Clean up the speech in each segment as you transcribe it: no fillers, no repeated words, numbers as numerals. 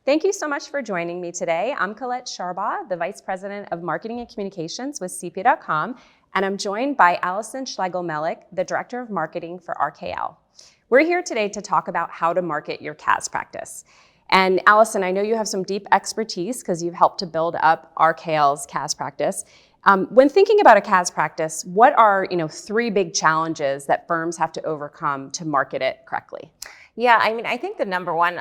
Thank you so much for joining me today. I'm Colette Sharbaugh, the Vice President of Marketing and Communications with CPA.com, and I'm joined by Allison Schlegelmilch, the Director of Marketing for RKL. We're here today to talk about how to market your CAS practice. And Allison, I know you have some deep expertise because you've helped to build up RKL's CAS practice. When thinking about a CAS practice, what are three big challenges that firms have to overcome to market it correctly? Yeah, I think the number one,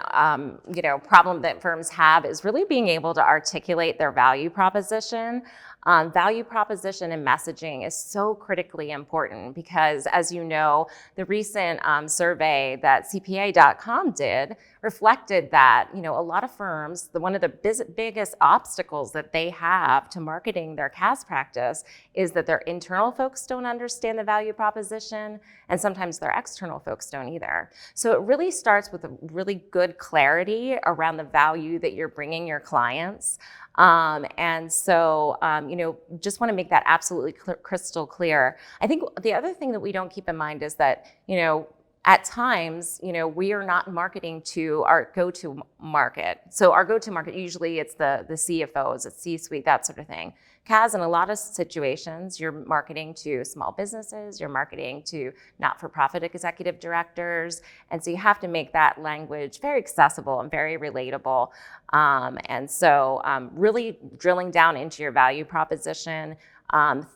problem that firms have is really being able to articulate their value proposition. Value proposition and messaging is so critically important because, as you know, the recent survey that CPA.com did reflected that, a lot of firms, one of the biggest obstacles that they have to marketing their CAS practice is that their internal folks don't understand the value proposition, and sometimes their external folks don't either. So it really starts with a really good clarity around the value that you're bringing your clients. Just want to make that absolutely crystal clear. I think the other thing that we don't keep in mind is that, at times, we are not marketing to our go-to market. So our go-to market, usually it's the CFOs, it's C-suite, that sort of thing. CAS, in a lot of situations, you're marketing to small businesses, you're marketing to not-for-profit executive directors. And so you have to make that language very accessible and very relatable. Really drilling down into your value proposition,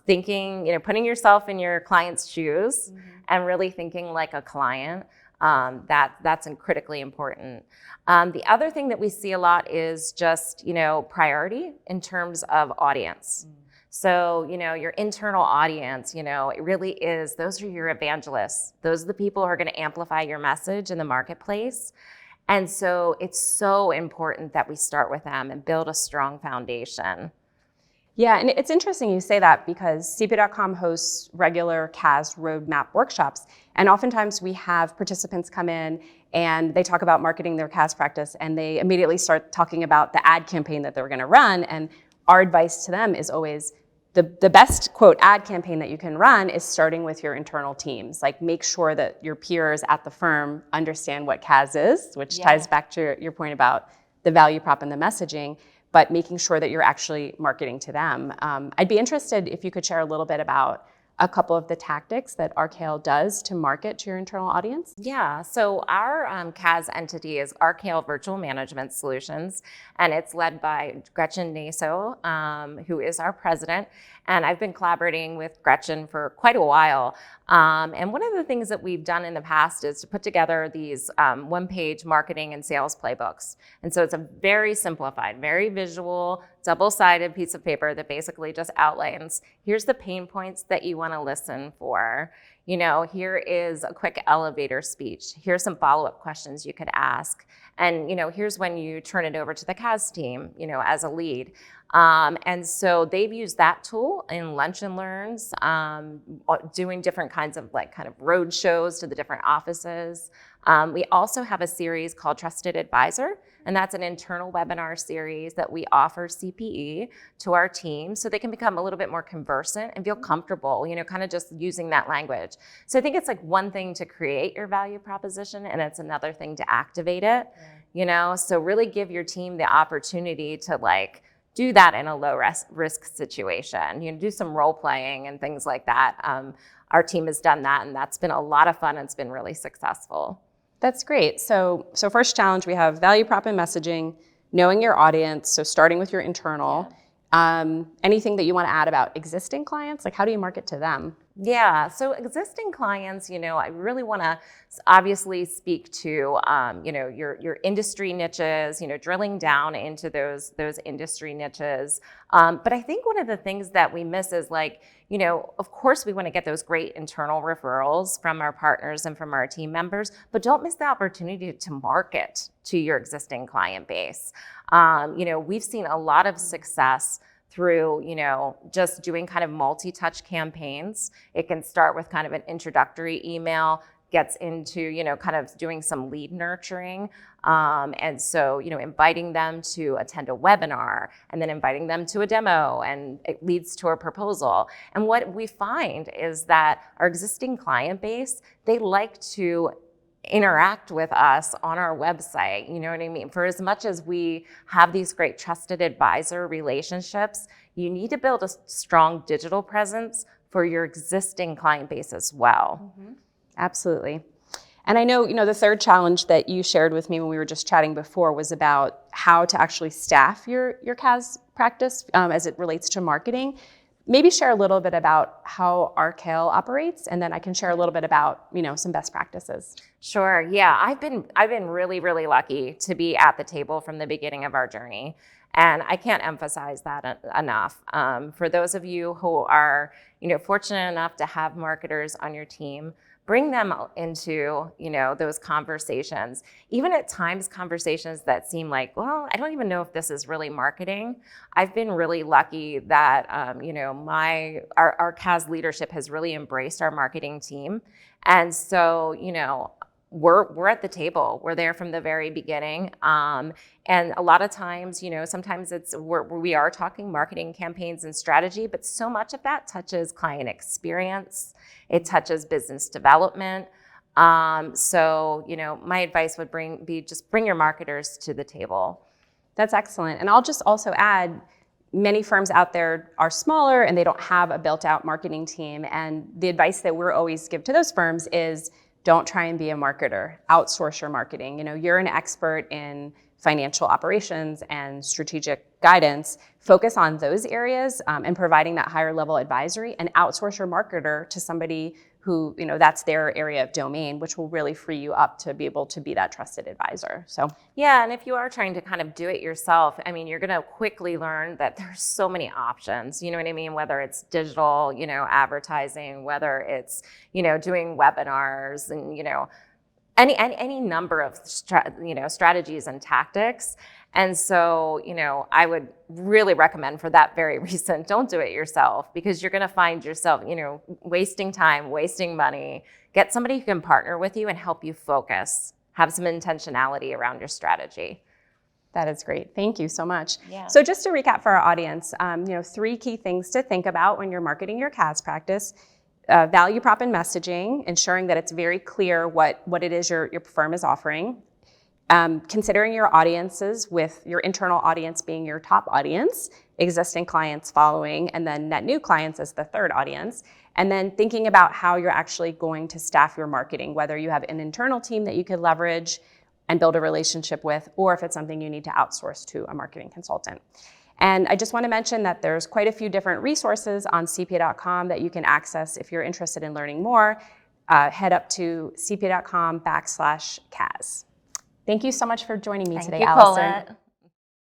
thinking, putting yourself in your client's shoes and really thinking like a client, that's critically important. The other thing that we see a lot is just, priority in terms of audience. So, your internal audience, it really is, those are your evangelists. Those are the people who are going to amplify your message in the marketplace. And so it's so important that we start with them and build a strong foundation. Yeah, and it's interesting you say that because CPA.com hosts regular CAS roadmap workshops, and oftentimes we have participants come in and they talk about marketing their CAS practice and they immediately start talking about the ad campaign that they're going to run, and our advice to them is always the best, quote, ad campaign that you can run is starting with your internal teams. Like, make sure that your peers at the firm understand what CAS is, which ties back to your point about the value prop and the messaging, but making sure that you're actually marketing to them. I'd be interested if you could share a little bit about a couple of the tactics that RKL does to market to your internal audience. Yeah, so our CAS entity is RKL Virtual Management Solutions, and it's led by Gretchen Naso, who is our president. And I've been collaborating with Gretchen for quite a while. And one of the things that we've done in the past is to put together these one-page marketing and sales playbooks. And so it's a very simplified, very visual, double-sided piece of paper that basically just outlines, here's the pain points that you want to listen for. Here is a quick elevator speech. Here's some follow-up questions you could ask. And, here's when you turn it over to the CAS team, as a lead. And so they've used that tool in lunch and learns, doing different kinds of road shows to the different offices. We also have a series called Trusted Advisor, and that's an internal webinar series that we offer CPE to our team so they can become a little bit more conversant and feel comfortable, kind of just using that language. So I think it's like one thing to create your value proposition, and it's another thing to activate it, so really give your team the opportunity to do that in a low risk situation, do some role playing and things like that. Our team has done that, and that's been a lot of fun, and it's been really successful. That's great. So first challenge, we have value prop and messaging, knowing your audience, so starting with your internal. Anything that you want to add about existing clients? How do you market to them? Yeah, so existing clients, I really want to obviously speak to, your industry niches, drilling down into those industry niches. But I think one of the things that we miss is of course we want to get those great internal referrals from our partners and from our team members, but don't miss the opportunity to market to your existing client base. We've seen a lot of success through, just doing kind of multi-touch campaigns. It can start with kind of an introductory email, gets into, kind of doing some lead nurturing. And so, inviting them to attend a webinar and then inviting them to a demo, and it leads to a proposal. And what we find is that our existing client base, they like to interact with us on our website. You know what I mean? For as much as we have these great trusted advisor relationships, you need to build a strong digital presence for your existing client base as well. Mm-hmm. Absolutely. And I know, the third challenge that you shared with me when we were just chatting before was about how to actually staff your CAS practice as it relates to marketing. Maybe share a little bit about how RKL operates, and then I can share a little bit about, some best practices. Sure. Yeah, I've been really, really lucky to be at the table from the beginning of our journey. And I can't emphasize that enough. For those of you who are, fortunate enough to have marketers on your team, bring them into, those conversations. Even at times, conversations that seem like, well, I don't even know if this is really marketing. I've been really lucky that, our CAS leadership has really embraced our marketing team. And so, we're at the table. We're there from the very beginning. And a lot of times, sometimes we are talking marketing campaigns and strategy, but so much of that touches client experience. It touches business development. So, my advice would just bring your marketers to the table. That's excellent. And I'll just also add, many firms out there are smaller and they don't have a built-out marketing team. And the advice that we're always give to those firms is don't try and be a marketer. Outsource your marketing. You're an expert in financial operations and strategic guidance. Focus on those areas and providing that higher level advisory, and outsource your marketer to somebody who, that's their area of domain, which will really free you up to be able to be that trusted advisor. So yeah, and if you are trying to kind of do it yourself, you're going to quickly learn that there's so many options. You know what I mean? Whether it's digital, advertising, whether it's, doing webinars, and any number of strategies and tactics. And so, I would really recommend, for that very reason, don't do it yourself, because you're going to find yourself, wasting time, wasting money. Get somebody who can partner with you and help you focus. Have some intentionality around your strategy. That is great. Thank you so much. Yeah. So just to recap for our audience, 3 key things to think about when you're marketing your CAS practice. Value prop and messaging, ensuring that it's very clear what it is your firm is offering. Considering your audiences, with your internal audience being your top audience, existing clients following, and then net new clients as the third audience. And then thinking about how you're actually going to staff your marketing, whether you have an internal team that you could leverage and build a relationship with, or if it's something you need to outsource to a marketing consultant. And I just want to mention that there's quite a few different resources on CPA.com that you can access if you're interested in learning more. Head up to CPA.com/CAS. Thank you so much for joining me today, Allison. Colette.